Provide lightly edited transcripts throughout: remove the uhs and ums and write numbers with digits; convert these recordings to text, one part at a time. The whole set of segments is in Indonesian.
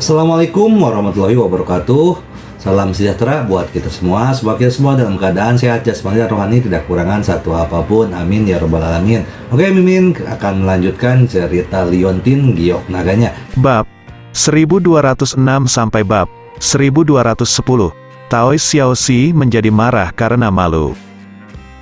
Assalamualaikum warahmatullahi wabarakatuh. Salam sejahtera buat kita semua. Semoga kita semua dalam keadaan sehat jasmani dan rohani, tidak kekurangan satu apapun. Amin ya robbal alamin. Oke, Mimin akan melanjutkan cerita Liontin Giok Naganya. Bab 1206 sampai bab 1210. Taois Xiaoxi menjadi marah karena malu.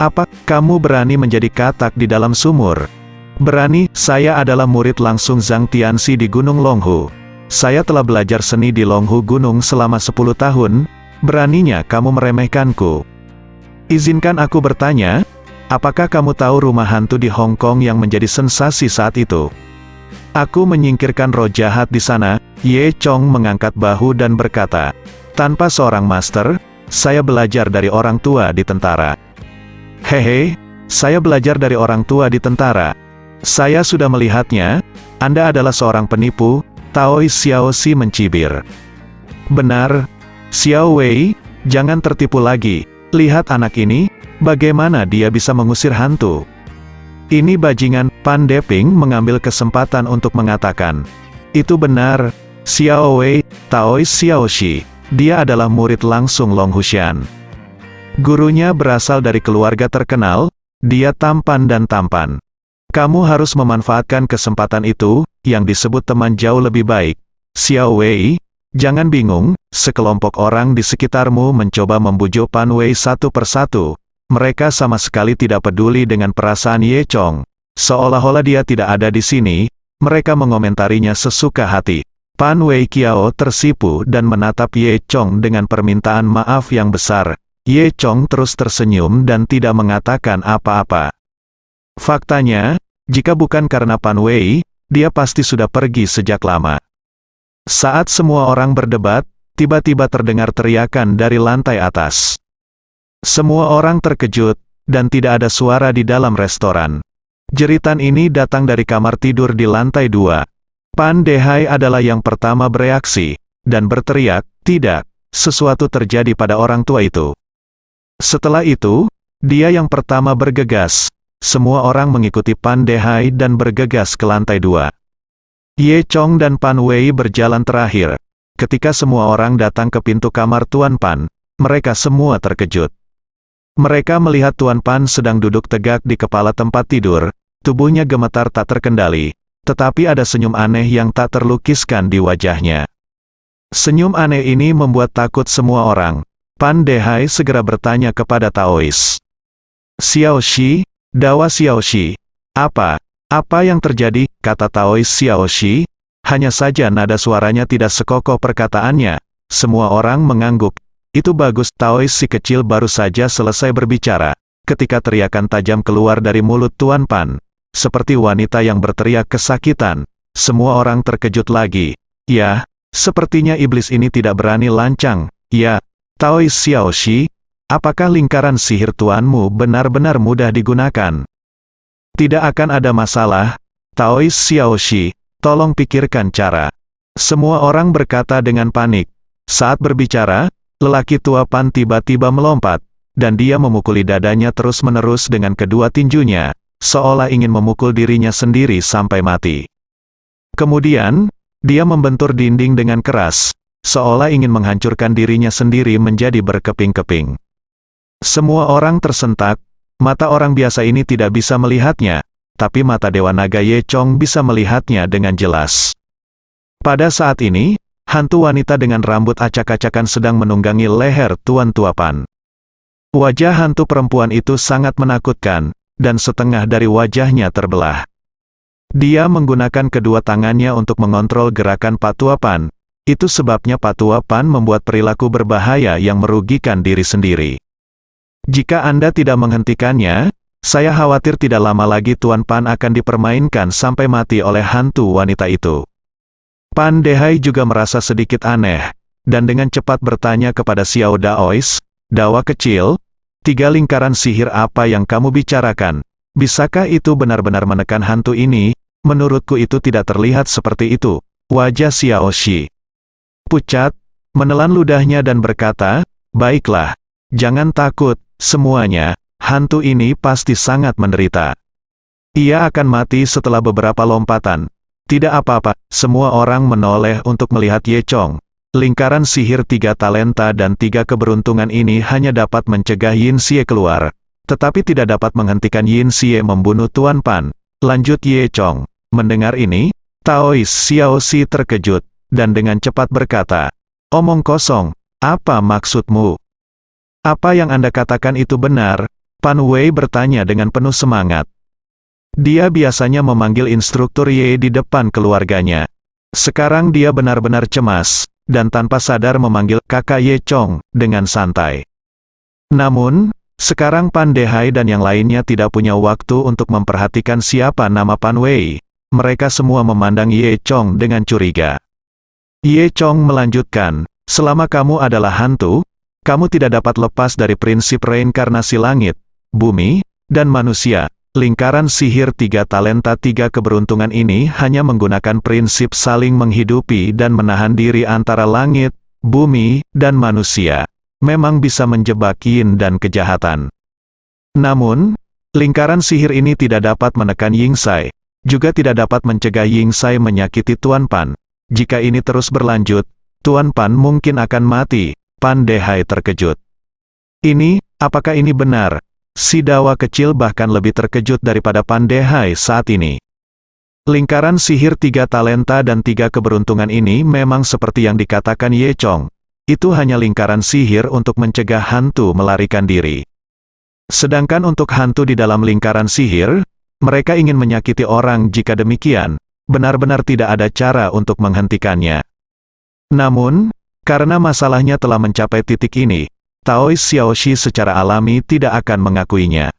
Apa, kamu berani menjadi katak di dalam sumur? Berani, saya adalah murid langsung Zhang Tianxi di Gunung Longhu. Saya telah belajar seni di Longhu Gunung selama 10 tahun, beraninya kamu meremehkanku. Izinkan aku bertanya, apakah kamu tahu rumah hantu di Hong Kong yang menjadi sensasi saat itu? Aku menyingkirkan roh jahat di sana. Ye Chong mengangkat bahu dan berkata, tanpa seorang master, saya belajar dari orang tua di tentara. Hehe, saya belajar dari orang tua di tentara. Saya sudah melihatnya, Anda adalah seorang penipu. Taois Xiaoxi mencibir. Benar, Xiao Wei, jangan tertipu lagi. Lihat anak ini, bagaimana dia bisa mengusir hantu. Ini bajingan. Pan Deping mengambil kesempatan untuk mengatakan, itu benar, Xiao Wei, Taois Xiaoxi, dia adalah murid langsung Long Hushan. Gurunya berasal dari keluarga terkenal, dia tampan dan tampan. Kamu harus memanfaatkan kesempatan itu, yang disebut teman jauh lebih baik. Xiao Wei, jangan bingung, sekelompok orang di sekitarmu mencoba membujuk Pan Wei satu persatu. Mereka sama sekali tidak peduli dengan perasaan Ye Chong. Seolah-olah dia tidak ada di sini, mereka mengomentarinya sesuka hati. Pan Wei Kiao tersipu dan menatap Ye Chong dengan permintaan maaf yang besar. Ye Chong terus tersenyum dan tidak mengatakan apa-apa. Faktanya, jika bukan karena Pan Wei, dia pasti sudah pergi sejak lama. Saat semua orang berdebat, tiba-tiba terdengar teriakan dari lantai atas. Semua orang terkejut, dan tidak ada suara di dalam restoran. Jeritan ini datang dari kamar tidur di lantai 2. Pan Dehai adalah yang pertama bereaksi, dan berteriak, tidak, sesuatu terjadi pada orang tua itu. Setelah itu, dia yang pertama bergegas. Semua orang mengikuti Pan Dehai dan bergegas ke lantai 2. Ye Chong dan Pan Wei berjalan terakhir. Ketika semua orang datang ke pintu kamar Tuan Pan, mereka semua terkejut. Mereka melihat Tuan Pan sedang duduk tegak di kepala tempat tidur, tubuhnya gemetar tak terkendali, tetapi ada senyum aneh yang tak terlukiskan di wajahnya. Senyum aneh ini membuat takut semua orang. Pan Dehai segera bertanya kepada Taois. Xiaoxi, Dawa Xiaoxi, apa yang terjadi, kata Taois Xiaoxi, hanya saja nada suaranya tidak sekokoh perkataannya. Semua orang mengangguk. Itu bagus, Taois si kecil baru saja selesai berbicara, ketika teriakan tajam keluar dari mulut Tuan Pan. Seperti wanita yang berteriak kesakitan, semua orang terkejut lagi. Ya, sepertinya iblis ini tidak berani lancang. Ya, Taois Xiaoxi, apakah lingkaran sihir tuanmu benar-benar mudah digunakan? Tidak akan ada masalah, Taois Xiaoxi, tolong pikirkan cara. Semua orang berkata dengan panik. Saat berbicara, lelaki tua Pan tiba-tiba melompat, dan dia memukuli dadanya terus-menerus dengan kedua tinjunya, seolah ingin memukul dirinya sendiri sampai mati. Kemudian, dia membentur dinding dengan keras, seolah ingin menghancurkan dirinya sendiri menjadi berkeping-keping. Semua orang tersentak, mata orang biasa ini tidak bisa melihatnya, tapi mata Dewa Naga Ye Chong bisa melihatnya dengan jelas. Pada saat ini, hantu wanita dengan rambut acak-acakan sedang menunggangi leher Tuan Tua Pan. Wajah hantu perempuan itu sangat menakutkan, dan setengah dari wajahnya terbelah. Dia menggunakan kedua tangannya untuk mengontrol gerakan Pak Tua Pan. Itu sebabnya Pak Tua Pan membuat perilaku berbahaya yang merugikan diri sendiri. Jika Anda tidak menghentikannya, saya khawatir tidak lama lagi Tuan Pan akan dipermainkan sampai mati oleh hantu wanita itu. Pan Dehai juga merasa sedikit aneh, dan dengan cepat bertanya kepada Xiao Daois, Dawa kecil, 3 lingkaran sihir apa yang kamu bicarakan? Bisakah itu benar-benar menekan hantu ini? Menurutku itu tidak terlihat seperti itu. Wajah Xiaoxi pucat, menelan ludahnya dan berkata, baiklah, jangan takut. Semuanya, hantu ini pasti sangat menderita. Ia akan mati setelah beberapa lompatan. Tidak apa-apa, semua orang menoleh untuk melihat Ye Chong. Lingkaran sihir 3 talenta dan 3 keberuntungan ini hanya dapat mencegah Yin Xie keluar, tetapi tidak dapat menghentikan Yin Xie membunuh Tuan Pan. Lanjut Ye Chong. Mendengar ini, Taois Xiao Xi terkejut, dan dengan cepat berkata, "Omong kosong, apa maksudmu? Apa yang Anda katakan itu benar?" Pan Wei bertanya dengan penuh semangat. Dia biasanya memanggil instruktur Ye di depan keluarganya. Sekarang dia benar-benar cemas, dan tanpa sadar memanggil kakak Ye Chong dengan santai. Namun, sekarang Pan Dehai dan yang lainnya tidak punya waktu untuk memperhatikan siapa nama Pan Wei. Mereka semua memandang Ye Chong dengan curiga. Ye Chong melanjutkan, "Selama kamu adalah hantu, kamu tidak dapat lepas dari prinsip reinkarnasi langit, bumi, dan manusia. Lingkaran sihir 3 talenta 3 keberuntungan ini hanya menggunakan prinsip saling menghidupi dan menahan diri antara langit, bumi, dan manusia. Memang bisa menjebak yin dan kejahatan. Namun, lingkaran sihir ini tidak dapat menekan Yingzai, juga tidak dapat mencegah Yingzai menyakiti Tuan Pan. Jika ini terus berlanjut, Tuan Pan mungkin akan mati." Pan Dehai terkejut. Apakah ini benar?" Si Dawa kecil bahkan lebih terkejut daripada Pan Dehai saat ini. Lingkaran sihir 3 talenta dan 3 keberuntungan ini memang seperti yang dikatakan Ye Chong. Itu hanya lingkaran sihir untuk mencegah hantu melarikan diri. Sedangkan untuk hantu di dalam lingkaran sihir, mereka ingin menyakiti orang. Jika demikian, benar-benar tidak ada cara untuk menghentikannya. Namun, karena masalahnya telah mencapai titik ini, Taois Xiaoxi secara alami tidak akan mengakuinya.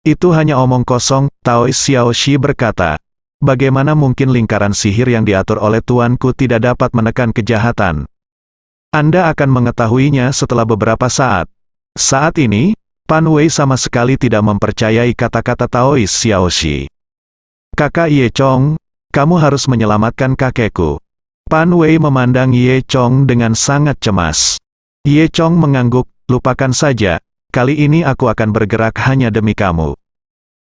"Itu hanya omong kosong," Taois Xiaoxi berkata. "Bagaimana mungkin lingkaran sihir yang diatur oleh tuanku tidak dapat menekan kejahatan? Anda akan mengetahuinya setelah beberapa saat." Saat ini, Pan Wei sama sekali tidak mempercayai kata-kata Taois Xiaoxi. "Kakak Ye Chong, kamu harus menyelamatkan kakekku." Pan Wei memandang Ye Chong dengan sangat cemas. Ye Chong mengangguk, "Lupakan saja, kali ini aku akan bergerak hanya demi kamu."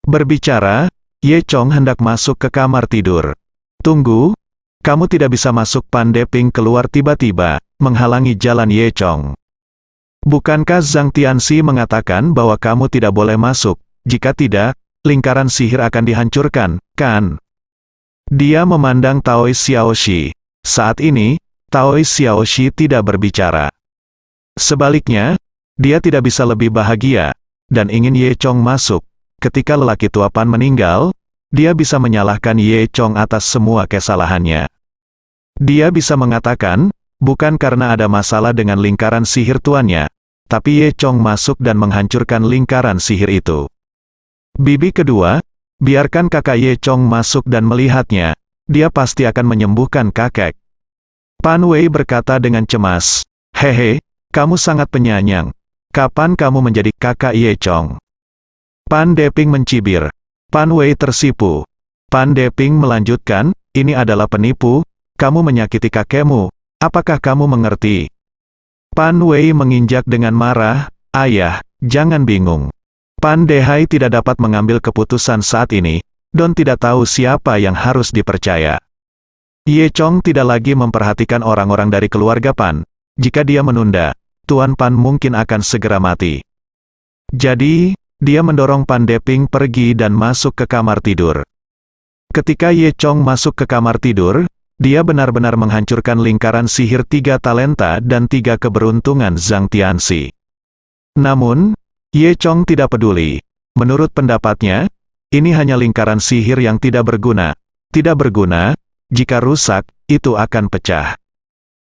Berbicara, Ye Chong hendak masuk ke kamar tidur. "Tunggu, kamu tidak bisa masuk." Pan Deping keluar tiba-tiba, menghalangi jalan Ye Chong. "Bukankah Zhang Tianxi mengatakan bahwa kamu tidak boleh masuk? Jika tidak, lingkaran sihir akan dihancurkan, kan?" Dia memandang Taois Xiaoxi. Saat ini, Taois Xiaoxi tidak berbicara. Sebaliknya, dia tidak bisa lebih bahagia, dan ingin Ye Chong masuk. Ketika lelaki tua Pan meninggal, dia bisa menyalahkan Ye Chong atas semua kesalahannya. Dia bisa mengatakan, bukan karena ada masalah dengan lingkaran sihir tuannya, tapi Ye Chong masuk dan menghancurkan lingkaran sihir itu. Bibi kedua, biarkan kakak Ye Chong masuk dan melihatnya, dia pasti akan menyembuhkan kakek. Pan Wei berkata dengan cemas, "Hehe, kamu sangat penyayang. Kapan kamu menjadi kakak Ye Chong?" Pan Deping mencibir. Pan Wei tersipu. Pan Deping melanjutkan, "Ini adalah penipu, kamu menyakiti kakekmu, apakah kamu mengerti?" Pan Wei menginjak dengan marah, "Ayah, jangan bingung. Pan Dehai tidak dapat mengambil keputusan saat ini, Don tidak tahu siapa yang harus dipercaya. Ye Chong tidak lagi memperhatikan orang-orang dari keluarga Pan. Jika dia menunda, Tuan Pan mungkin akan segera mati." Jadi, dia mendorong Pan Deping pergi dan masuk ke kamar tidur. Ketika Ye Chong masuk ke kamar tidur, dia benar-benar menghancurkan lingkaran sihir 3 talenta dan 3 keberuntungan Zhang Tianxi. Namun, Ye Chong tidak peduli. Menurut pendapatnya, ini hanya lingkaran sihir yang tidak berguna. Tidak berguna, jika rusak, itu akan pecah.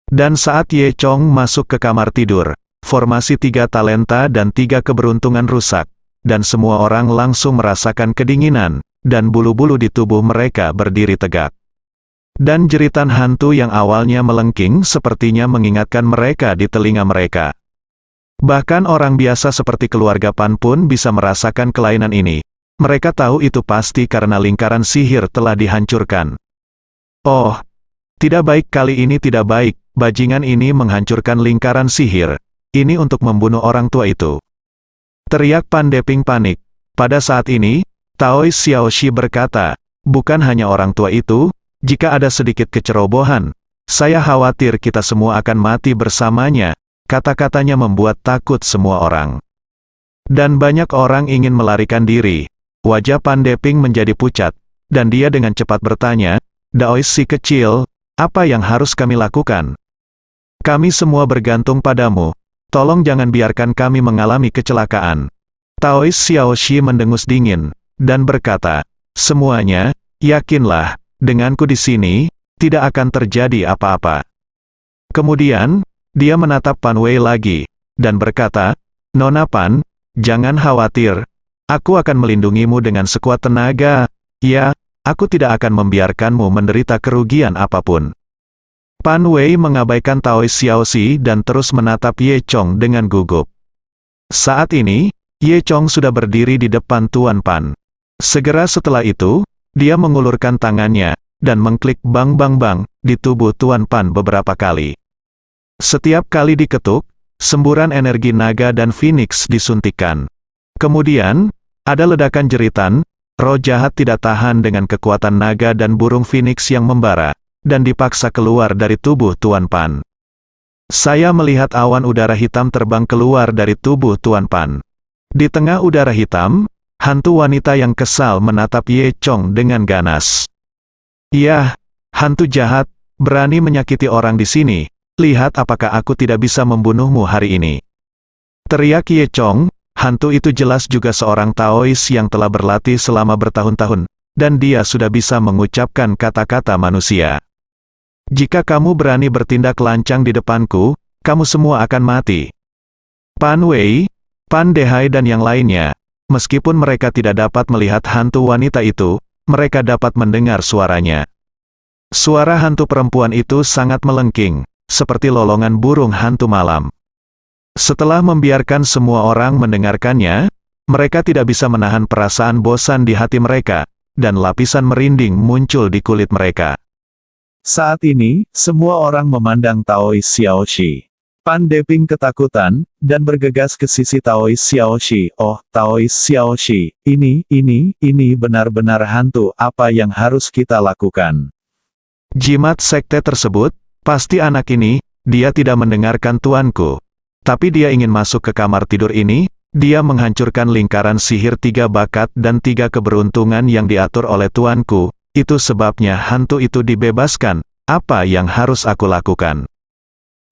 Dan saat Ye Chong masuk ke kamar tidur, formasi 3 talenta dan 3 keberuntungan rusak, dan semua orang langsung merasakan kedinginan, dan bulu-bulu di tubuh mereka berdiri tegak. Dan jeritan hantu yang awalnya melengking sepertinya mengingatkan mereka di telinga mereka. Bahkan orang biasa seperti keluarga Pan pun bisa merasakan kelainan ini. Mereka tahu itu pasti karena lingkaran sihir telah dihancurkan. "Oh, tidak baik, kali ini tidak baik. Bajingan ini menghancurkan lingkaran sihir. Ini untuk membunuh orang tua itu." Teriak Pan Deping panik. Pada saat ini, Taois Xiaoxi berkata, "Bukan hanya orang tua itu, jika ada sedikit kecerobohan, saya khawatir kita semua akan mati bersamanya. Kata-katanya membuat takut semua orang. Dan banyak orang ingin melarikan diri. Wajah Pan Deping menjadi pucat, dan dia dengan cepat bertanya, "Daois si kecil, apa yang harus kami lakukan? Kami semua bergantung padamu. Tolong jangan biarkan kami mengalami kecelakaan." Taois Xiaoxi mendengus dingin, dan berkata, "Semuanya, yakinlah, denganku di sini, tidak akan terjadi apa-apa." Kemudian, dia menatap Pan Wei lagi, dan berkata, "Nona Pan, jangan khawatir. Aku akan melindungimu dengan sekuat tenaga. Ya, aku tidak akan membiarkanmu menderita kerugian apapun." Pan Wei mengabaikan Taois Xiaoxi dan terus menatap Ye Chong dengan gugup. Saat ini, Ye Chong sudah berdiri di depan Tuan Pan. Segera setelah itu, dia mengulurkan tangannya, dan mengklik bang bang bang, di tubuh Tuan Pan beberapa kali. Setiap kali diketuk, semburan energi naga dan Phoenix disuntikkan. Kemudian, ada ledakan jeritan, roh jahat tidak tahan dengan kekuatan naga dan burung Phoenix yang membara, dan dipaksa keluar dari tubuh Tuan Pan. Saya melihat awan udara hitam terbang keluar dari tubuh Tuan Pan. Di tengah udara hitam, hantu wanita yang kesal menatap Ye Chong dengan ganas. "Yah, hantu jahat, berani menyakiti orang di sini. Lihat apakah aku tidak bisa membunuhmu hari ini." Teriak Ye Chong. Hantu itu jelas juga seorang Taois yang telah berlatih selama bertahun-tahun, dan dia sudah bisa mengucapkan kata-kata manusia. "Jika kamu berani bertindak lancang di depanku, kamu semua akan mati." Pan Wei, Pan Dehai dan yang lainnya, meskipun mereka tidak dapat melihat hantu wanita itu, mereka dapat mendengar suaranya. Suara hantu perempuan itu sangat melengking, seperti lolongan burung hantu malam. Setelah membiarkan semua orang mendengarkannya, mereka tidak bisa menahan perasaan bosan di hati mereka, dan lapisan merinding muncul di kulit mereka. Saat ini, semua orang memandang Taois Xiaoxi. Pan Deping ketakutan, dan bergegas ke sisi Taois Xiaoxi. "Oh, Taois Xiaoxi, ini benar-benar hantu, apa yang harus kita lakukan?" Jimat sekte tersebut, pasti anak ini, dia tidak mendengarkan tuanku. Tapi dia ingin masuk ke kamar tidur ini, dia menghancurkan lingkaran sihir 3 bakat dan 3 keberuntungan yang diatur oleh tuanku, itu sebabnya hantu itu dibebaskan, apa yang harus aku lakukan?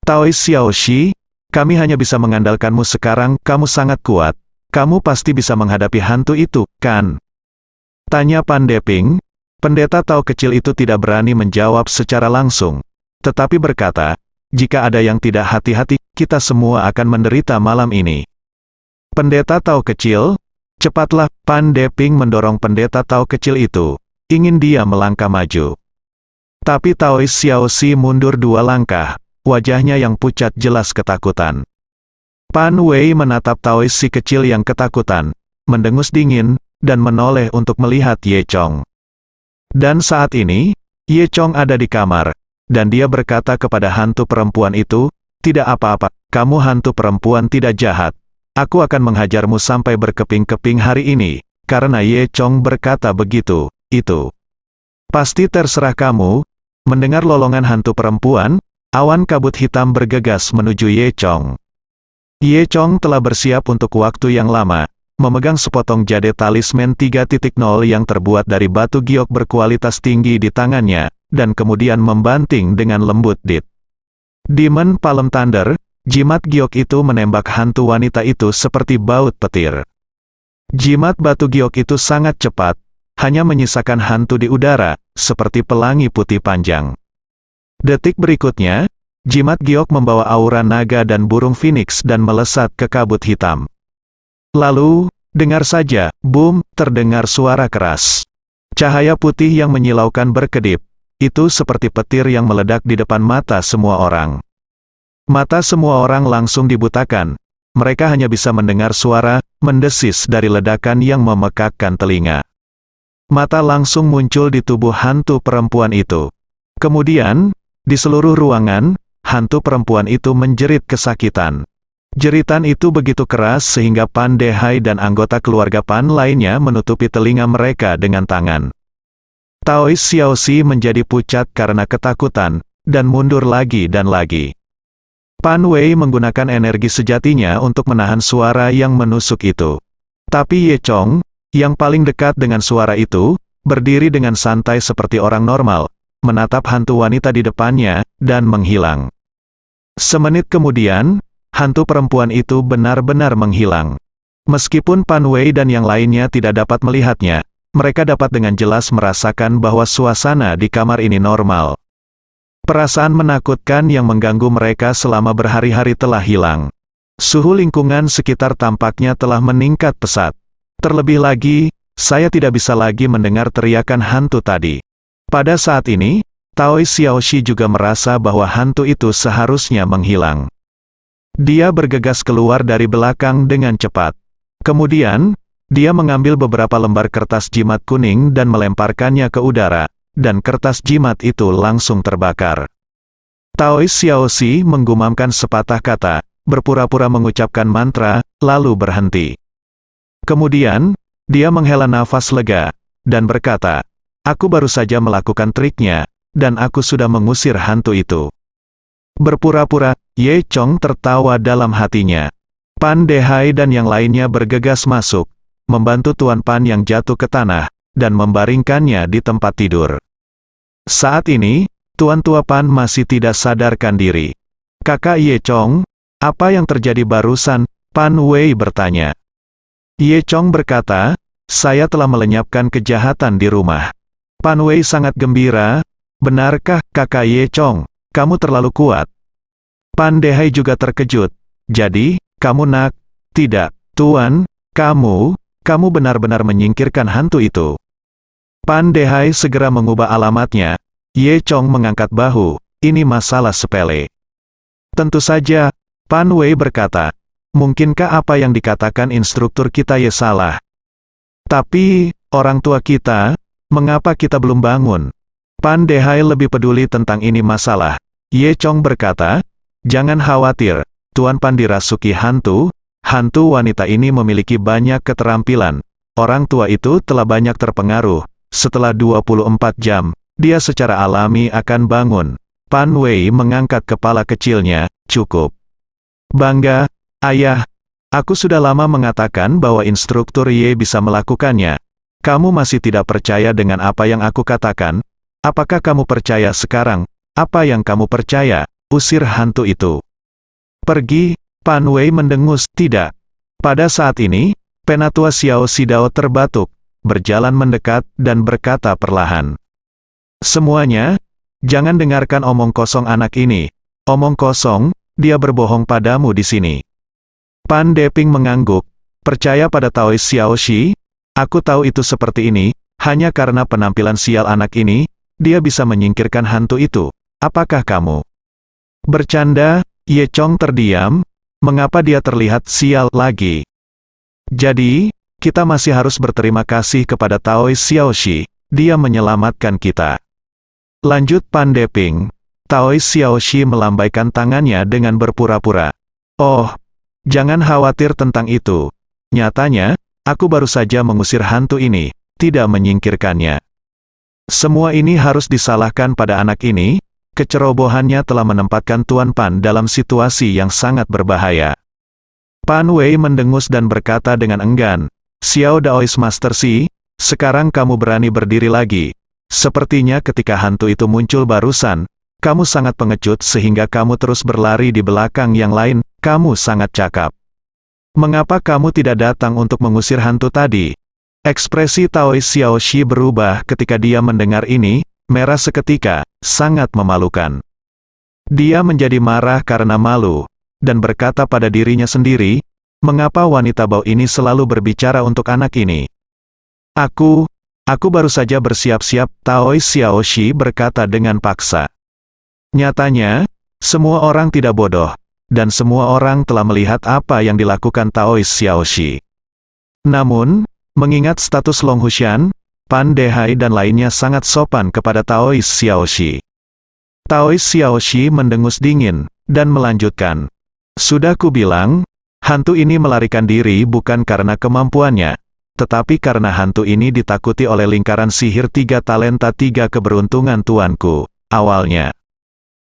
Taois Xiaoxi, kami hanya bisa mengandalkanmu sekarang, kamu sangat kuat, kamu pasti bisa menghadapi hantu itu, kan? Tanya Pan Deping. Pendeta Tao kecil itu tidak berani menjawab secara langsung, tetapi berkata, "Jika ada yang tidak hati-hati, kita semua akan menderita malam ini." Pendeta Tao kecil, cepatlah, Pan Deping mendorong pendeta Tao kecil itu, ingin dia melangkah maju. Tapi Taois Xiaoxi mundur 2 langkah, wajahnya yang pucat jelas ketakutan. Pan Wei menatap Taois si kecil yang ketakutan, mendengus dingin, dan menoleh untuk melihat Ye Chong. Dan saat ini, Ye Chong ada di kamar, dan dia berkata kepada hantu perempuan itu, "Tidak apa-apa, kamu hantu perempuan tidak jahat. Aku akan menghajarmu sampai berkeping-keping hari ini." Karena Ye Chong berkata begitu, itu pasti terserah kamu. Mendengar lolongan hantu perempuan, awan kabut hitam bergegas menuju Ye Chong. Ye Chong telah bersiap untuk waktu yang lama, memegang sepotong jade talisman 3.0 yang terbuat dari batu giok berkualitas tinggi di tangannya, dan kemudian membanting dengan lembut dit. Demon Palm Thunder, jimat giok itu menembak hantu wanita itu seperti baut petir. Jimat batu giok itu sangat cepat, hanya menyisakan hantu di udara, seperti pelangi putih panjang. Detik berikutnya, jimat giok membawa aura naga dan burung phoenix dan melesat ke kabut hitam. Lalu, dengar saja, boom, terdengar suara keras. Cahaya putih yang menyilaukan berkedip. Itu seperti petir yang meledak di depan mata semua orang. Mata semua orang langsung dibutakan. Mereka hanya bisa mendengar suara mendesis dari ledakan yang memekakkan telinga. Mata langsung muncul di tubuh hantu perempuan itu. Kemudian, di seluruh ruangan, hantu perempuan itu menjerit kesakitan. Jeritan itu begitu keras sehingga Pan Dehai dan anggota keluarga Pan lainnya menutupi telinga mereka dengan tangan. Taois Xiaoxi menjadi pucat karena ketakutan, dan mundur lagi dan lagi. Pan Wei menggunakan energi sejatinya untuk menahan suara yang menusuk itu. Tapi Ye Chong, yang paling dekat dengan suara itu, berdiri dengan santai seperti orang normal, menatap hantu wanita di depannya, dan menghilang. Semenit kemudian, hantu perempuan itu benar-benar menghilang. Meskipun Pan Wei dan yang lainnya tidak dapat melihatnya, mereka dapat dengan jelas merasakan bahwa suasana di kamar ini normal. Perasaan menakutkan yang mengganggu mereka selama berhari-hari telah hilang. Suhu lingkungan sekitar tampaknya telah meningkat pesat. Terlebih lagi, saya tidak bisa lagi mendengar teriakan hantu tadi. Pada saat ini, Taois Xiaoxi juga merasa bahwa hantu itu seharusnya menghilang. Dia bergegas keluar dari belakang dengan cepat. Kemudian, dia mengambil beberapa lembar kertas jimat kuning dan melemparkannya ke udara, dan kertas jimat itu langsung terbakar. Taois Xiaoxi menggumamkan sepatah kata, berpura-pura mengucapkan mantra, lalu berhenti. Kemudian, dia menghela nafas lega, dan berkata, "Aku baru saja melakukan triknya, dan aku sudah mengusir hantu itu." Berpura-pura, Ye Chong tertawa dalam hatinya. Pan Dehai dan yang lainnya bergegas masuk, membantu Tuan Pan yang jatuh ke tanah, dan membaringkannya di tempat tidur. Saat ini, Tuan Tua Pan masih tidak sadarkan diri. "Kakak Ye Chong, apa yang terjadi barusan?" Pan Wei bertanya. Ye Chong berkata, "Saya telah melenyapkan kejahatan di rumah." Pan Wei sangat gembira. "Benarkah, Kakak Ye Chong? Kamu terlalu kuat." Pan Dehai juga terkejut. "Jadi, kamu nak?" "Tidak, Tuan, kamu benar-benar menyingkirkan hantu itu." Pan Dehai segera mengubah alamatnya. Ye Chong mengangkat bahu, "Ini masalah sepele." "Tentu saja," Pan Wei berkata. "Mungkinkah apa yang dikatakan instruktur kita Ye salah? Tapi, orang tua kita, mengapa kita belum bangun?" Pan Dehai lebih peduli tentang ini masalah. Ye Chong berkata, "Jangan khawatir, Tuan Pan dirasuki hantu. Hantu wanita ini memiliki banyak keterampilan. Orang tua itu telah banyak terpengaruh. Setelah 24 jam, dia secara alami akan bangun." Pan Wei mengangkat kepala kecilnya. "Cukup. Bangga, Ayah. Aku sudah lama mengatakan bahwa instruktur Ye bisa melakukannya. Kamu masih tidak percaya dengan apa yang aku katakan? Apakah kamu percaya sekarang? Apa yang kamu percaya? Usir hantu itu. Pergi." Pan Wei mendengus, "Tidak." Pada saat ini, Penatua Xiao Xidao terbatuk, berjalan mendekat, dan berkata perlahan, "Semuanya, jangan dengarkan omong kosong anak ini. Omong kosong, dia berbohong padamu di sini." Pan Deping mengangguk. "Percaya pada Taois Xiaoxi? Aku tahu itu seperti ini, hanya karena penampilan sial anak ini, dia bisa menyingkirkan hantu itu. Apakah kamu bercanda?" Ye Chong terdiam. Mengapa dia terlihat sial lagi? "Jadi, kita masih harus berterima kasih kepada Taois Xiaoxi, dia menyelamatkan kita." Lanjut Pan Deping. Taois Xiaoxi melambaikan tangannya dengan berpura-pura. "Oh, jangan khawatir tentang itu. Nyatanya, aku baru saja mengusir hantu ini, tidak menyingkirkannya. Semua ini harus disalahkan pada anak ini. Kecerobohannya telah menempatkan Tuan Pan dalam situasi yang sangat berbahaya." Pan Wei mendengus dan berkata dengan enggan, "Xiao Daois Master Si, sekarang kamu berani berdiri lagi. Sepertinya ketika hantu itu muncul barusan, kamu sangat pengecut sehingga kamu terus berlari di belakang yang lain. Kamu sangat cakap. Mengapa kamu tidak datang untuk mengusir hantu tadi?" Ekspresi Taois Xiaoxi berubah ketika dia mendengar ini, merah seketika, sangat memalukan. Dia menjadi marah karena malu, dan berkata pada dirinya sendiri, "Mengapa wanita bau ini selalu berbicara untuk anak ini? Aku baru saja bersiap-siap." Taois Xiaoxi berkata dengan paksa. Nyatanya, semua orang tidak bodoh, dan semua orang telah melihat apa yang dilakukan Taois Xiaoxi. Namun, mengingat status Long Hushan, Pan Dehai dan lainnya sangat sopan kepada Taois Xiaoxi. Taois Xiaoxi mendengus dingin, dan melanjutkan, "Sudah kubilang, hantu ini melarikan diri bukan karena kemampuannya, tetapi karena hantu ini ditakuti oleh lingkaran sihir 3 talenta 3 keberuntungan tuanku, awalnya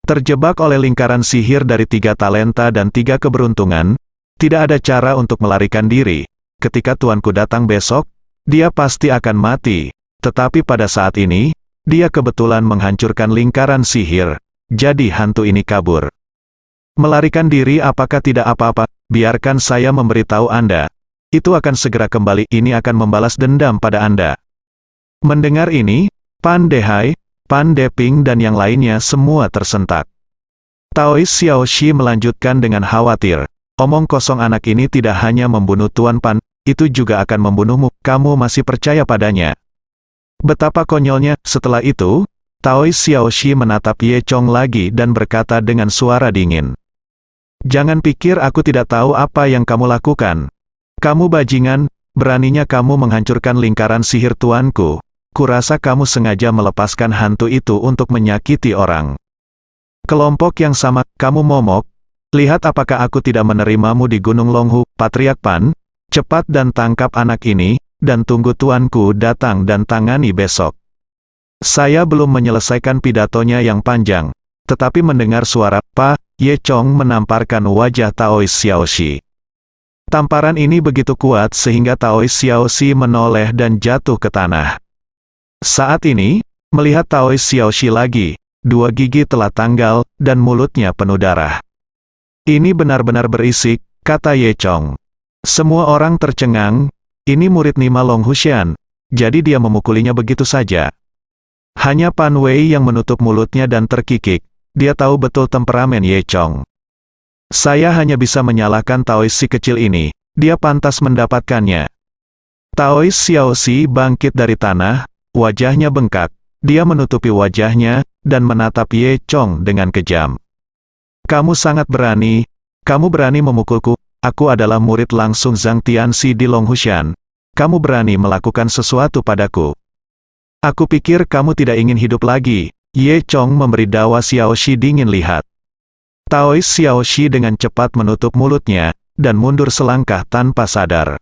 terjebak oleh lingkaran sihir dari 3 talenta dan 3 keberuntungan, tidak ada cara untuk melarikan diri. Ketika tuanku datang besok, dia pasti akan mati, tetapi pada saat ini, dia kebetulan menghancurkan lingkaran sihir, jadi hantu ini kabur. Melarikan diri apakah tidak apa-apa, biarkan saya memberitahu Anda. Itu akan segera kembali, ini akan membalas dendam pada Anda. Mendengar ini, Pan Dehai, Pan Deping dan yang lainnya semua tersentak. Taois Xiaoxi melanjutkan dengan khawatir, omong kosong anak ini tidak hanya membunuh Tuan Pan, itu juga akan membunuhmu, kamu masih percaya padanya. Betapa konyolnya. Setelah itu, Taois Xiaoxi menatap Ye Chong lagi dan berkata dengan suara dingin. Jangan pikir aku tidak tahu apa yang kamu lakukan. Kamu bajingan, beraninya kamu menghancurkan lingkaran sihir tuanku. Kurasa kamu sengaja melepaskan hantu itu untuk menyakiti orang. Kelompok yang sama, kamu momok. Lihat apakah aku tidak menerimamu di Gunung Longhu, Patriark Pan. Cepat dan tangkap anak ini, dan tunggu tuanku datang dan tangani besok. Saya belum menyelesaikan pidatonya yang panjang, tetapi mendengar suara Pa, Ye Chong menamparkan wajah Taois Xiaoxi. Tamparan ini begitu kuat sehingga Taois Xiaoxi menoleh dan jatuh ke tanah. Saat ini, melihat Taois Xiaoxi lagi, 2 gigi telah tanggal, dan mulutnya penuh darah. Ini benar-benar berisik, kata Ye Chong. Semua orang tercengang, ini murid Nima Long Hushan, jadi dia memukulinya begitu saja. Hanya Pan Wei yang menutup mulutnya dan terkikik, dia tahu betul temperamen Ye Chong. Saya hanya bisa menyalahkan Taois si kecil ini, dia pantas mendapatkannya. Taois Xiaoxi bangkit dari tanah, wajahnya bengkak, dia menutupi wajahnya, dan menatap Ye Chong dengan kejam. Kamu sangat berani, kamu berani memukulku. Aku adalah murid langsung Zhang Tianxi di Longhushan. Kamu berani melakukan sesuatu padaku. Aku pikir kamu tidak ingin hidup lagi. Ye Chong memberi dawa Xiaoxi dingin lihat. Taois Xiaoxi dengan cepat menutup mulutnya, dan mundur selangkah tanpa sadar.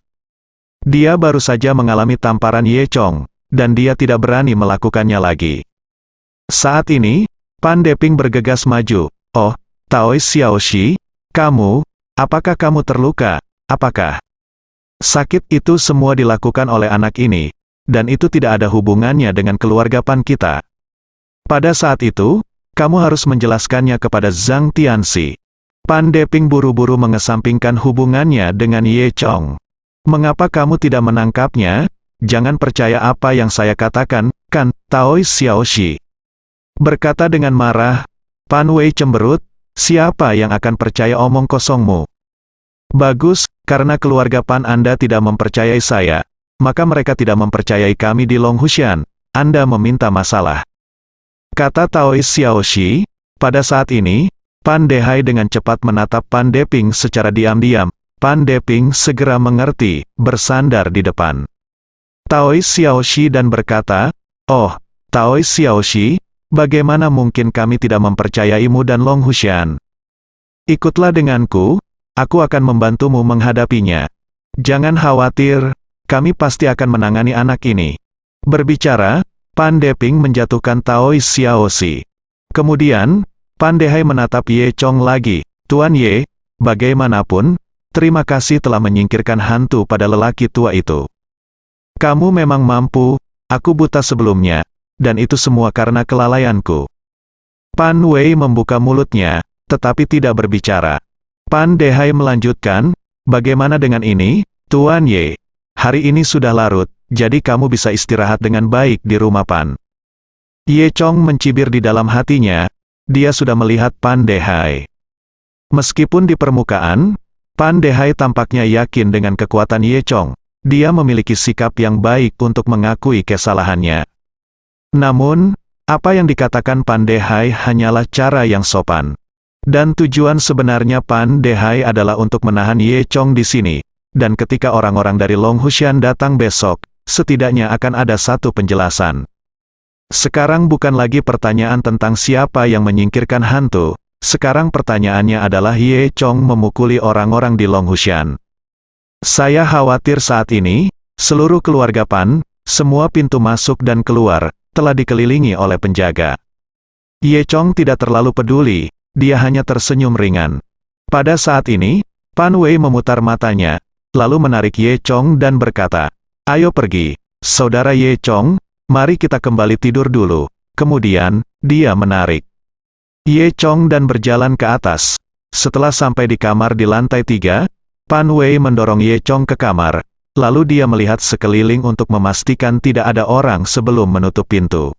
Dia baru saja mengalami tamparan Ye Chong, dan dia tidak berani melakukannya lagi. Saat ini, Pan Deping bergegas maju. Oh, Taois Xiaoxi, kamu... Apakah kamu terluka? Apakah sakit? Itu semua dilakukan oleh anak ini, dan itu tidak ada hubungannya dengan keluarga Pan kita. Pada saat itu, kamu harus menjelaskannya kepada Zhang Tianxi. Pan Deping buru-buru mengesampingkan hubungannya dengan Ye Chong. Mengapa kamu tidak menangkapnya? Jangan percaya apa yang saya katakan, kan, Taois Xiaoxi. Berkata dengan marah, Pan Wei cemberut. Siapa yang akan percaya omong kosongmu? Bagus, karena keluarga Pan Anda tidak mempercayai saya, maka mereka tidak mempercayai kami di Longhushan. Anda meminta masalah. Kata Taois Xiaoxi. Pada saat ini, Pan Dehai dengan cepat menatap Pan Deping secara diam-diam. Pan Deping segera mengerti, bersandar di depan Taois Xiaoxi dan berkata, Oh, Taois Xiaoxi, bagaimana mungkin kami tidak mempercayaimu dan Longhushan? Ikutlah denganku, aku akan membantumu menghadapinya. Jangan khawatir, kami pasti akan menangani anak ini. Berbicara, Pan Deping menjatuhkan Taois Xiaoxi. Kemudian, Pan Dehai menatap Ye Chong lagi. Tuan Ye, bagaimanapun, terima kasih telah menyingkirkan hantu pada lelaki tua itu. Kamu memang mampu, aku buta sebelumnya. Dan itu semua karena kelalaianku. Pan Wei membuka mulutnya, tetapi tidak berbicara. Pan Dehai melanjutkan, bagaimana dengan ini, Tuan Ye? Hari ini sudah larut, jadi kamu bisa istirahat dengan baik di rumah Pan. Ye Chong mencibir di dalam hatinya, dia sudah melihat Pan Dehai. Meskipun di permukaan, Pan Dehai tampaknya yakin dengan kekuatan Ye Chong. Dia memiliki sikap yang baik untuk mengakui kesalahannya. Namun, apa yang dikatakan Pan Dehai hanyalah cara yang sopan. Dan tujuan sebenarnya Pan Dehai adalah untuk menahan Ye Chong di sini. Dan ketika orang-orang dari Longhushan datang besok, setidaknya akan ada satu penjelasan. Sekarang bukan lagi pertanyaan tentang siapa yang menyingkirkan hantu. Sekarang pertanyaannya adalah Ye Chong memukuli orang-orang di Longhushan. Saya khawatir saat ini, Seluruh keluarga Pan, semua pintu masuk dan keluar, telah dikelilingi oleh penjaga. Ye Chong tidak terlalu peduli, dia hanya tersenyum ringan. Pada saat ini, Pan Wei memutar matanya, lalu menarik Ye Chong dan berkata, "Ayo pergi, saudara Ye Chong, mari kita kembali tidur dulu." Kemudian, dia menarik Ye Chong dan berjalan ke atas. Setelah sampai di kamar di lantai 3, Pan Wei mendorong Ye Chong ke kamar, lalu dia melihat sekeliling untuk memastikan tidak ada orang sebelum menutup pintu.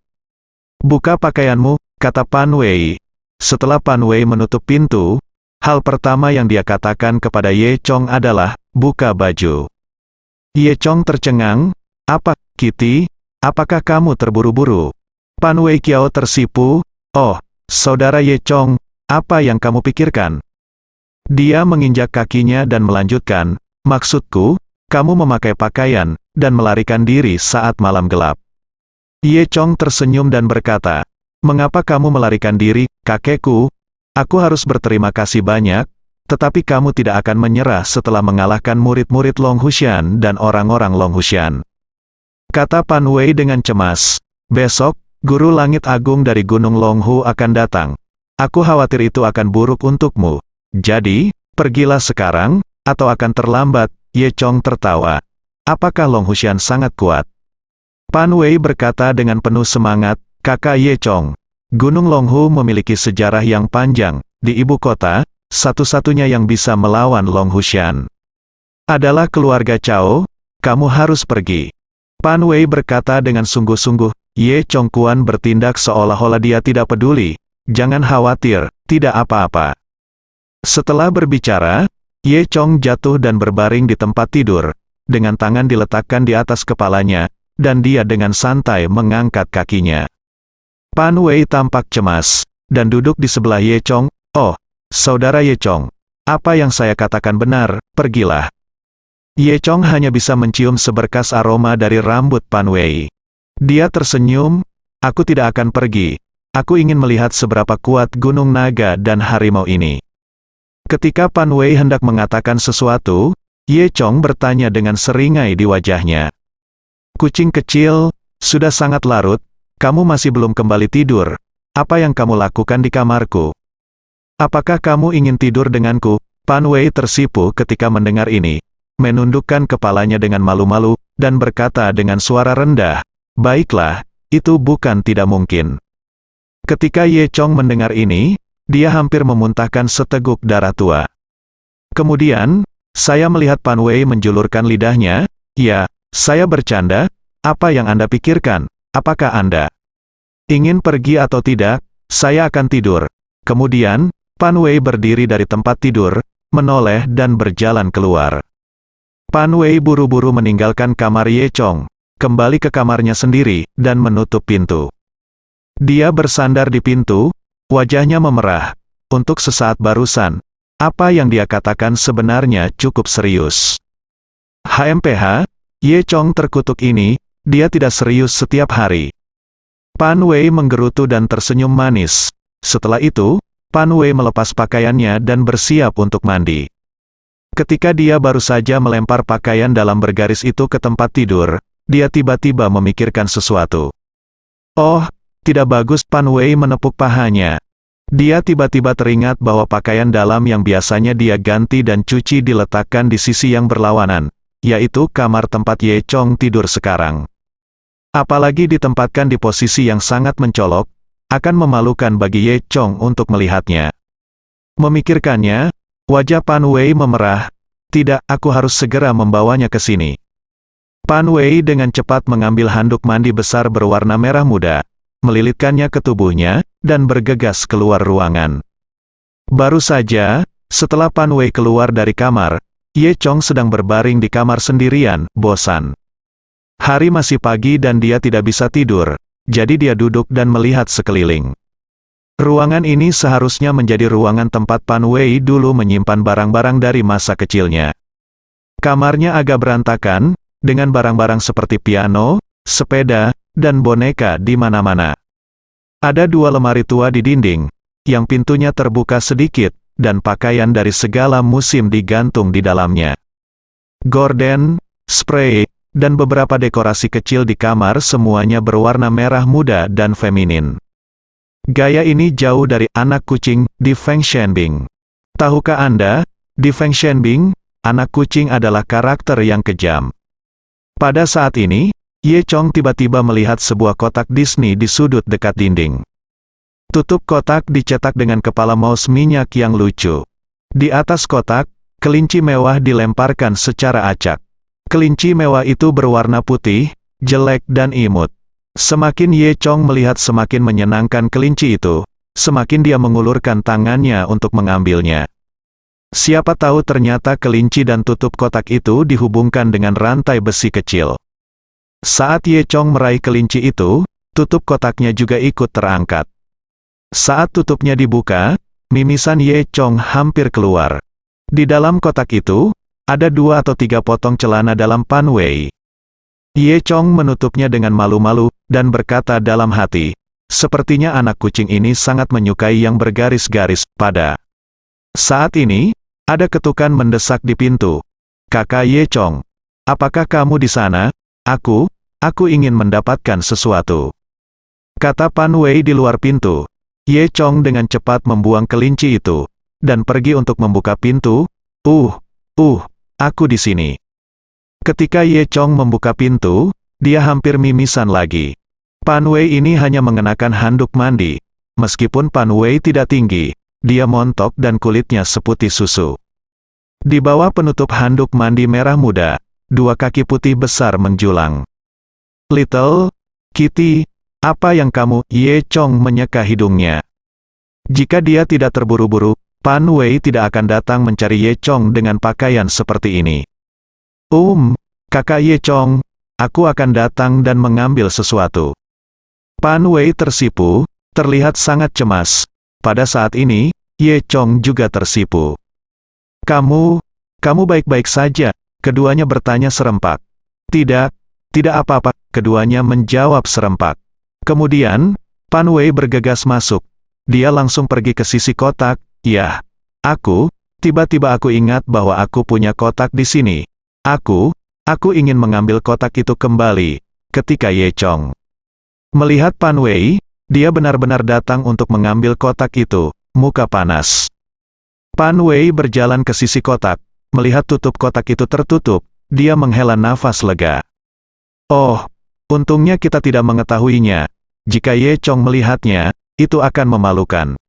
"Buka pakaianmu," kata Pan Wei. Setelah Pan Wei menutup pintu, hal pertama yang dia katakan kepada Ye Chong adalah, "Buka baju." Ye Chong tercengang, "Apa, Kitty? Apakah kamu terburu-buru?" Pan Wei Kiao tersipu, "Oh, saudara Ye Chong, apa yang kamu pikirkan?" Dia menginjak kakinya dan melanjutkan, "Maksudku, kamu memakai pakaian, dan melarikan diri saat malam gelap." Ye Chong tersenyum dan berkata, "Mengapa kamu melarikan diri, kakekku? Aku harus berterima kasih banyak, tetapi kamu tidak akan menyerah setelah mengalahkan murid-murid Long Hushan dan orang-orang Long Hushan." Kata Pan Wei dengan cemas, "Besok, Guru Langit Agung dari Gunung Longhu akan datang. Aku khawatir itu akan buruk untukmu. Jadi, pergilah sekarang, atau akan terlambat." Ye Chong tertawa. "Apakah Long Hushan sangat kuat?" Pan Wei berkata dengan penuh semangat, "Kakak Ye Chong, Gunung Longhu memiliki sejarah yang panjang. Di ibu kota, satu-satunya yang bisa melawan Long Hushan adalah keluarga Cao. Kamu harus pergi." Pan Wei berkata dengan sungguh-sungguh. Ye Chong Kuan bertindak seolah-olah dia tidak peduli. "Jangan khawatir, tidak apa-apa." Setelah berbicara, Ye Chong jatuh dan berbaring di tempat tidur, dengan tangan diletakkan di atas kepalanya, dan dia dengan santai mengangkat kakinya. Pan Wei tampak cemas, dan duduk di sebelah Ye Chong. "Oh, saudara Ye Chong, apa yang saya katakan benar, pergilah." Ye Chong hanya bisa mencium seberkas aroma dari rambut Pan Wei. Dia tersenyum, "Aku tidak akan pergi. Aku ingin melihat seberapa kuat Gunung Naga dan Harimau ini." Ketika Pan Wei hendak mengatakan sesuatu, Ye Chong bertanya dengan seringai di wajahnya, "Kucing kecil, sudah sangat larut, kamu masih belum kembali tidur. Apa yang kamu lakukan di kamarku? Apakah kamu ingin tidur denganku?" Pan Wei tersipu ketika mendengar ini, menundukkan kepalanya dengan malu-malu, dan berkata dengan suara rendah, "Baiklah, itu bukan tidak mungkin." Ketika Ye Chong mendengar ini, dia hampir memuntahkan seteguk darah tua. Kemudian, saya melihat Pan Wei menjulurkan lidahnya. "Ya, saya bercanda. Apa yang Anda pikirkan? Apakah Anda ingin pergi atau tidak? Saya akan tidur." Kemudian, Pan Wei berdiri dari tempat tidur, menoleh dan berjalan keluar. Pan Wei buru-buru meninggalkan kamar Ye Chong, kembali ke kamarnya sendiri, dan menutup pintu. Dia bersandar di pintu, wajahnya memerah. Untuk sesaat barusan, apa yang dia katakan sebenarnya cukup serius. HMPH, Ye Chong terkutuk ini, dia tidak serius setiap hari. Pan Wei menggerutu dan tersenyum manis. Setelah itu, Pan Wei melepas pakaiannya dan bersiap untuk mandi. Ketika dia baru saja melempar pakaian dalam bergaris itu ke tempat tidur, dia tiba-tiba memikirkan sesuatu. "Oh, tidak bagus." Pan Wei menepuk pahanya. Dia tiba-tiba teringat bahwa pakaian dalam yang biasanya dia ganti dan cuci diletakkan di sisi yang berlawanan, yaitu kamar tempat Ye Chong tidur sekarang. Apalagi ditempatkan di posisi yang sangat mencolok, akan memalukan bagi Ye Chong untuk melihatnya. Memikirkannya, wajah Pan Wei memerah. "Tidak, aku harus segera membawanya ke sini." Pan Wei dengan cepat mengambil handuk mandi besar berwarna merah muda, melilitkannya ke tubuhnya, dan bergegas keluar ruangan. Baru saja, setelah Pan Wei keluar dari kamar, Ye Chong sedang berbaring di kamar sendirian, bosan. Hari masih pagi dan dia tidak bisa tidur, jadi dia duduk dan melihat sekeliling. Ruangan ini seharusnya menjadi ruangan tempat Pan Wei dulu menyimpan barang-barang dari masa kecilnya. Kamarnya agak berantakan, dengan barang-barang seperti piano, sepeda, dan boneka di mana-mana. Ada 2 lemari tua di dinding, yang pintunya terbuka sedikit, dan pakaian dari segala musim digantung di dalamnya. Gorden, spray, dan beberapa dekorasi kecil di kamar semuanya berwarna merah muda dan feminin. Gaya ini jauh dari anak kucing di Feng Shenbing. Tahukah Anda, di Feng Shenbing, anak kucing adalah karakter yang kejam. Pada saat ini, Ye Chong tiba-tiba melihat sebuah kotak Disney di sudut dekat dinding. Tutup kotak dicetak dengan kepala mouse minyak yang lucu. Di atas kotak, kelinci mewah dilemparkan secara acak. Kelinci mewah itu berwarna putih, jelek dan imut. Semakin Ye Chong melihat semakin menyenangkan kelinci itu, semakin dia mengulurkan tangannya untuk mengambilnya. Siapa tahu ternyata kelinci dan tutup kotak itu dihubungkan dengan rantai besi kecil. Saat Ye Chong meraih kelinci itu, tutup kotaknya juga ikut terangkat. Saat tutupnya dibuka, mimisan Ye Chong hampir keluar. Di dalam kotak itu, ada 2 atau 3 potong celana dalam Pan Wei. Ye Chong menutupnya dengan malu-malu, dan berkata dalam hati, sepertinya anak kucing ini sangat menyukai yang bergaris-garis. Pada saat ini, ada ketukan mendesak di pintu. Kakak Ye Chong, apakah kamu di sana? Aku ingin mendapatkan sesuatu. Kata Pan Wei di luar pintu. Ye Chong dengan cepat membuang kelinci itu, dan pergi untuk membuka pintu. Aku di sini. Ketika Ye Chong membuka pintu, dia hampir mimisan lagi. Pan Wei ini hanya mengenakan handuk mandi. Meskipun Pan Wei tidak tinggi, dia montok dan kulitnya seputih susu. Di bawah penutup handuk mandi merah muda, 2 kaki putih besar menjulang. Little Kitty, apa yang kamu? Ye Chong menyeka hidungnya. Jika dia tidak terburu-buru, Pan Wei tidak akan datang mencari Ye Chong dengan pakaian seperti ini. Kakak Ye Chong, aku akan datang dan mengambil sesuatu. Pan Wei tersipu, terlihat sangat cemas. Pada saat ini, Ye Chong juga tersipu. Kamu baik-baik saja? Keduanya bertanya serempak. Tidak apa-apa, keduanya menjawab serempak. Kemudian, Pan Wei bergegas masuk. Dia langsung pergi ke sisi kotak. Ya, tiba-tiba aku ingat bahwa aku punya kotak di sini. Aku ingin mengambil kotak itu kembali. Ketika Ye Chong melihat Pan Wei, dia benar-benar datang untuk mengambil kotak itu, muka panas. Pan Wei berjalan ke sisi kotak, melihat tutup kotak itu tertutup, dia menghela nafas lega. Oh, untungnya kita tidak mengetahuinya. Jika Ye Chong melihatnya, itu akan memalukan.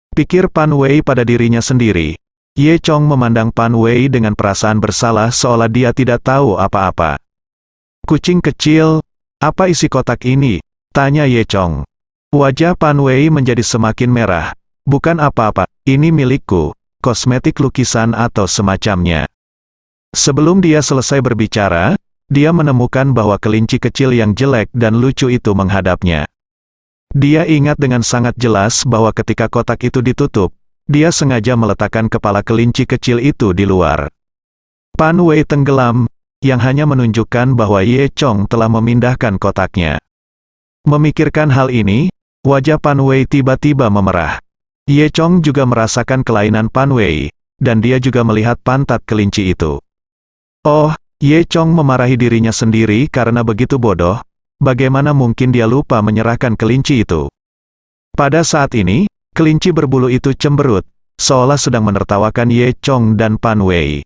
Pikir Pan Wei pada dirinya sendiri. Ye Chong memandang Pan Wei dengan perasaan bersalah seolah dia tidak tahu apa-apa. Kucing kecil, apa isi kotak ini? Tanya Ye Chong. Wajah Pan Wei menjadi semakin merah. Bukan apa-apa, ini milikku, kosmetik lukisan atau semacamnya. Sebelum dia selesai berbicara, dia menemukan bahwa kelinci kecil yang jelek dan lucu itu menghadapnya. Dia ingat dengan sangat jelas bahwa ketika kotak itu ditutup, dia sengaja meletakkan kepala kelinci kecil itu di luar. Pan Wei tenggelam, yang hanya menunjukkan bahwa Ye Chong telah memindahkan kotaknya. Memikirkan hal ini, wajah Pan Wei tiba-tiba memerah. Ye Chong juga merasakan kelainan Pan Wei, dan dia juga melihat pantat kelinci itu. Oh, Ye Chong memarahi dirinya sendiri karena begitu bodoh. Bagaimana mungkin dia lupa menyerahkan kelinci itu? Pada saat ini, kelinci berbulu itu cemberut, seolah sedang menertawakan Ye Chong dan Pan Wei.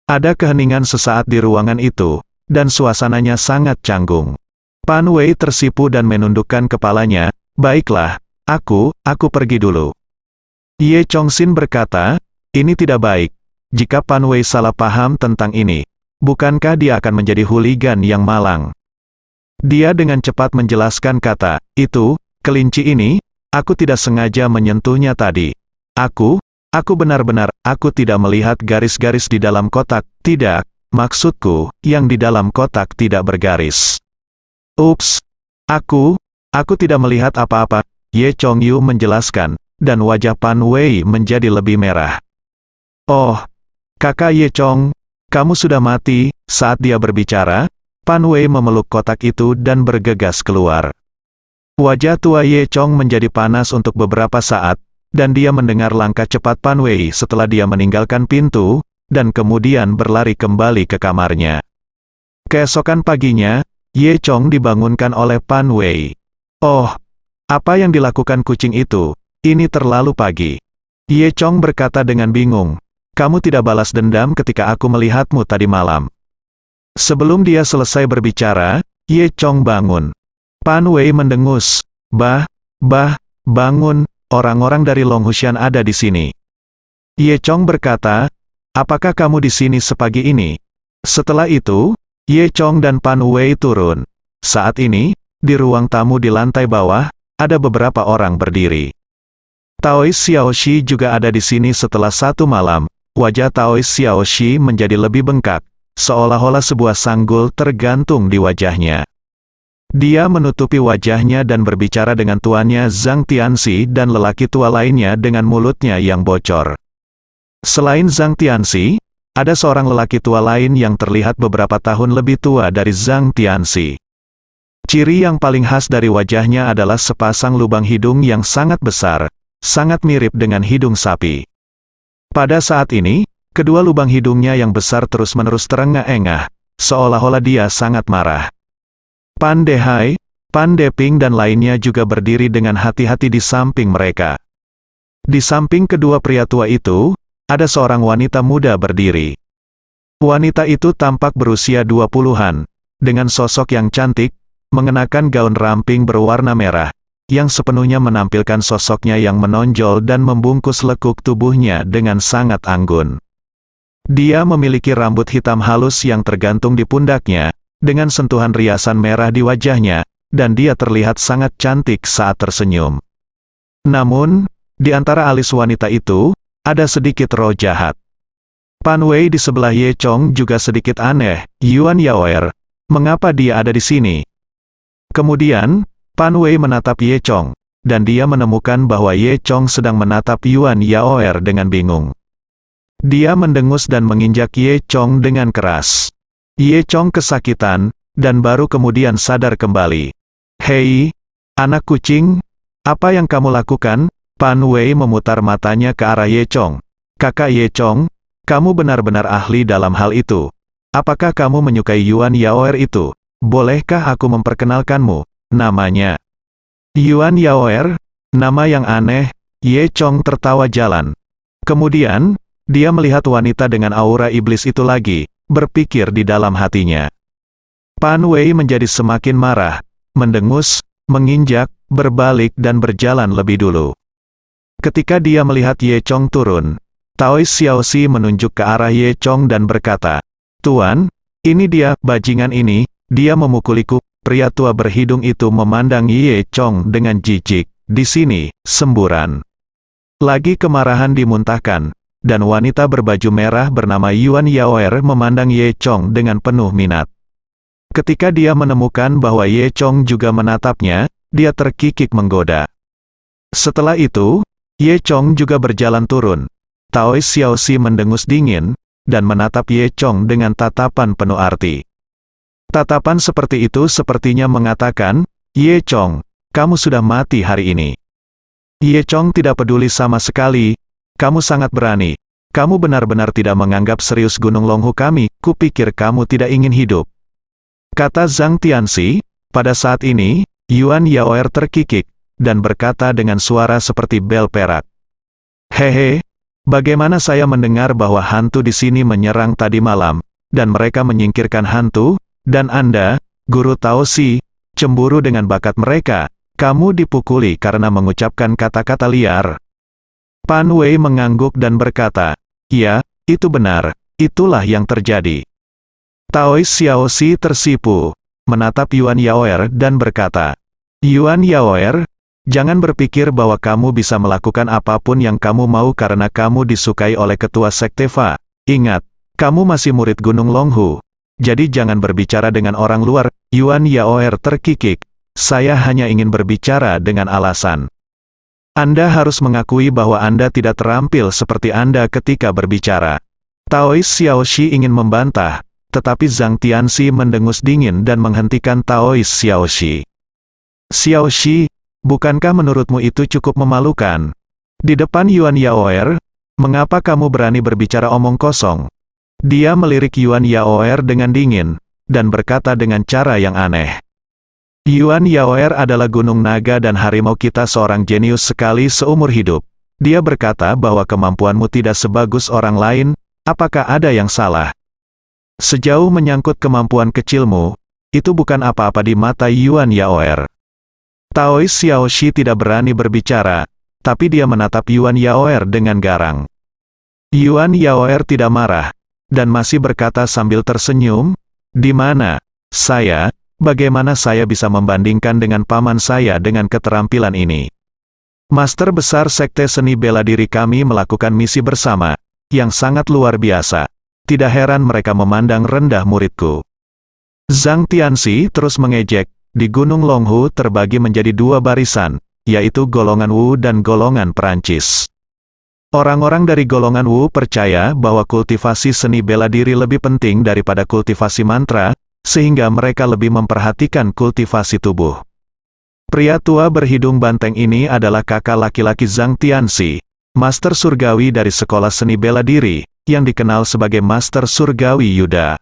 Ada keheningan sesaat di ruangan itu, dan suasananya sangat canggung. Pan Wei tersipu dan menundukkan kepalanya. Baiklah, aku pergi dulu. Ye Chongsin berkata, ini tidak baik. Jika Pan Wei salah paham tentang ini, bukankah dia akan menjadi hooligan yang malang? Dia dengan cepat menjelaskan kata, itu, kelinci ini, aku tidak sengaja menyentuhnya tadi. Aku tidak melihat garis-garis di dalam kotak. Tidak, maksudku, yang di dalam kotak tidak bergaris. Ups, aku tidak melihat apa-apa, Ye Chong Yu menjelaskan, dan wajah Pan Wei menjadi lebih merah. Oh, kakak Ye Chong, kamu sudah mati. Saat dia berbicara, Pan Wei memeluk kotak itu dan bergegas keluar. Wajah tua Ye Chong menjadi panas untuk beberapa saat, dan dia mendengar langkah cepat Pan Wei setelah dia meninggalkan pintu, dan kemudian berlari kembali ke kamarnya. Keesokan paginya, Ye Chong dibangunkan oleh Pan Wei. "Oh, apa yang dilakukan kucing itu? Ini terlalu pagi." Ye Chong berkata dengan bingung, "Kamu tidak balas dendam ketika aku melihatmu tadi malam." Sebelum dia selesai berbicara, Ye Chong bangun. Pan Wei mendengus, Bah, bangun, orang-orang dari Longhushan ada di sini." Ye Chong berkata, "Apakah kamu di sini sepagi ini?" Setelah itu, Ye Chong dan Pan Wei turun. Saat ini, di ruang tamu di lantai bawah, ada beberapa orang berdiri. Taois Xiaoxi juga ada di sini setelah satu malam. Wajah Taois Xiaoxi menjadi lebih bengkak, seolah-olah sebuah sanggul tergantung di wajahnya. Dia menutupi wajahnya dan berbicara dengan tuannya Zhang Tianxi dan lelaki tua lainnya dengan mulutnya yang bocor. Selain Zhang Tianxi, ada seorang lelaki tua lain yang terlihat beberapa tahun lebih tua dari Zhang Tianxi. Ciri yang paling khas dari wajahnya adalah sepasang lubang hidung yang sangat besar, sangat mirip dengan hidung sapi. Pada saat ini, kedua lubang hidungnya yang besar terus-menerus terengah-engah, seolah-olah dia sangat marah. Pan Dehai, Pan Deping dan lainnya juga berdiri dengan hati-hati di samping mereka. Di samping kedua pria tua itu, ada seorang wanita muda berdiri. Wanita itu tampak berusia 20-an, dengan sosok yang cantik, mengenakan gaun ramping berwarna merah, yang sepenuhnya menampilkan sosoknya yang menonjol dan membungkus lekuk tubuhnya dengan sangat anggun. Dia memiliki rambut hitam halus yang tergantung di pundaknya, dengan sentuhan riasan merah di wajahnya, dan dia terlihat sangat cantik saat tersenyum. Namun, di antara alis wanita itu, ada sedikit roh jahat. Pan Wei di sebelah Ye Chong juga sedikit aneh, Yuan Yaoer, mengapa dia ada di sini? Kemudian, Pan Wei menatap Ye Chong, dan dia menemukan bahwa Ye Chong sedang menatap Yuan Yaoer dengan bingung. Dia mendengus dan menginjak Ye Chong dengan keras. Ye Chong kesakitan, dan baru kemudian sadar kembali. "Hei, anak kucing, apa yang kamu lakukan?" Pan Wei memutar matanya ke arah Ye Chong. "Kakak Ye Chong, kamu benar-benar ahli dalam hal itu. Apakah kamu menyukai Yuan Yaoer itu? Bolehkah aku memperkenalkanmu, namanya?" Yuan Yaoer, nama yang aneh, Ye Chong tertawa jalan. Kemudian, dia melihat wanita dengan aura iblis itu lagi, berpikir di dalam hatinya. Pan Wei menjadi semakin marah, mendengus, menginjak, berbalik dan berjalan lebih dulu. Ketika dia melihat Ye Chong turun, Taois Xiaoxi menunjuk ke arah Ye Chong dan berkata, "Tuan, ini dia, bajingan ini, dia memukuliku." Pria tua berhidung itu memandang Ye Chong dengan jijik. Di sini, semburan. Lagi kemarahan dimuntahkan, dan wanita berbaju merah bernama Yuan Yaoer memandang Ye Chong dengan penuh minat. Ketika dia menemukan bahwa Ye Chong juga menatapnya, dia terkikik menggoda. Setelah itu, Ye Chong juga berjalan turun. Taois Xiaoxi mendengus dingin, dan menatap Ye Chong dengan tatapan penuh arti. Tatapan seperti itu sepertinya mengatakan, "Ye Chong, kamu sudah mati hari ini." Ye Chong tidak peduli sama sekali. "Kamu sangat berani. Kamu benar-benar tidak menganggap serius Gunung Longhu kami, kupikir kamu tidak ingin hidup," kata Zhang Tianxi. Pada saat ini, Yuan Yaoer terkikik, dan berkata dengan suara seperti bel perak. "Hehe, bagaimana saya mendengar bahwa hantu di sini menyerang tadi malam, dan mereka menyingkirkan hantu, dan Anda, Guru Taosi, cemburu dengan bakat mereka, kamu dipukuli karena mengucapkan kata-kata liar." Pan Wei mengangguk dan berkata, "Ya, itu benar, itulah yang terjadi." Taois Xiaoxi tersipu, menatap Yuan Yaoer dan berkata, "Yuan Yaoer, jangan berpikir bahwa kamu bisa melakukan apapun yang kamu mau karena kamu disukai oleh ketua sekte Fa. Ingat, kamu masih murid Gunung Longhu. Jadi jangan berbicara dengan orang luar." Yuan Yaoer terkikik, "Saya hanya ingin berbicara dengan alasan. Anda harus mengakui bahwa Anda tidak terampil seperti Anda ketika berbicara." Taois Xiaoxi ingin membantah, tetapi Zhang Tianxi mendengus dingin dan menghentikan Taois Xiaoxi. "Xiaoxi, bukankah menurutmu itu cukup memalukan? Di depan Yuan Yaoer, mengapa kamu berani berbicara omong kosong?" Dia melirik Yuan Yaoer dengan dingin, dan berkata dengan cara yang aneh. Yuan Yaoer adalah gunung naga dan harimau kita, seorang jenius sekali seumur hidup. Dia berkata bahwa kemampuanmu tidak sebagus orang lain, apakah ada yang salah? Sejauh menyangkut kemampuan kecilmu, itu bukan apa-apa di mata Yuan Yaoer. Taois Xiaoxi tidak berani berbicara, tapi dia menatap Yuan Yaoer dengan garang. Yuan Yaoer tidak marah, dan masih berkata sambil tersenyum, "Di mana? Saya, bagaimana saya bisa membandingkan dengan paman saya dengan keterampilan ini? Master besar Sekte Seni Bela Diri kami melakukan misi bersama, yang sangat luar biasa. Tidak heran mereka memandang rendah muridku." Zhang Tianxi terus mengejek, di Gunung Longhu terbagi menjadi dua barisan, yaitu golongan Wu dan golongan Perancis. Orang-orang dari golongan Wu percaya bahwa kultivasi seni bela diri lebih penting daripada kultivasi mantra, sehingga mereka lebih memperhatikan kultivasi tubuh. Pria tua berhidung banteng ini adalah kakak laki-laki Zhang Tianxi, master surgawi dari sekolah seni bela diri, yang dikenal sebagai Master Surgawi Yuda.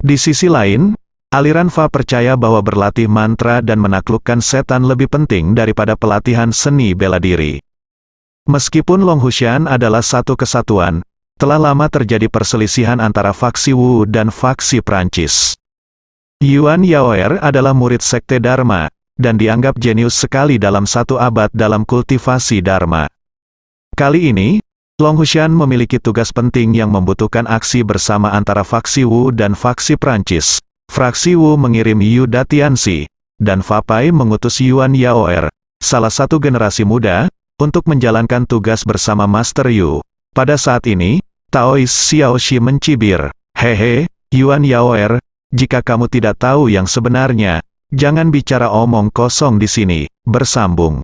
Di sisi lain, aliran Fa percaya bahwa berlatih mantra dan menaklukkan setan lebih penting daripada pelatihan seni bela diri. Meskipun Longhushan adalah satu kesatuan, telah lama terjadi perselisihan antara faksi Wu dan faksi Prancis. Yuan Yaoer adalah murid Sekte Dharma, dan dianggap jenius sekali dalam satu abad dalam kultivasi Dharma. Kali ini, Longhushan memiliki tugas penting yang membutuhkan aksi bersama antara faksi Wu dan faksi Prancis. Fraksi Wu mengirim Yu Datianxi, dan Fapai mengutus Yuan Yaoer, salah satu generasi muda, untuk menjalankan tugas bersama Master Yu. Pada saat ini, Taois Xiaoxi mencibir, "Hehe, Yuan Yaoer, jika kamu tidak tahu yang sebenarnya, jangan bicara omong kosong di sini." Bersambung.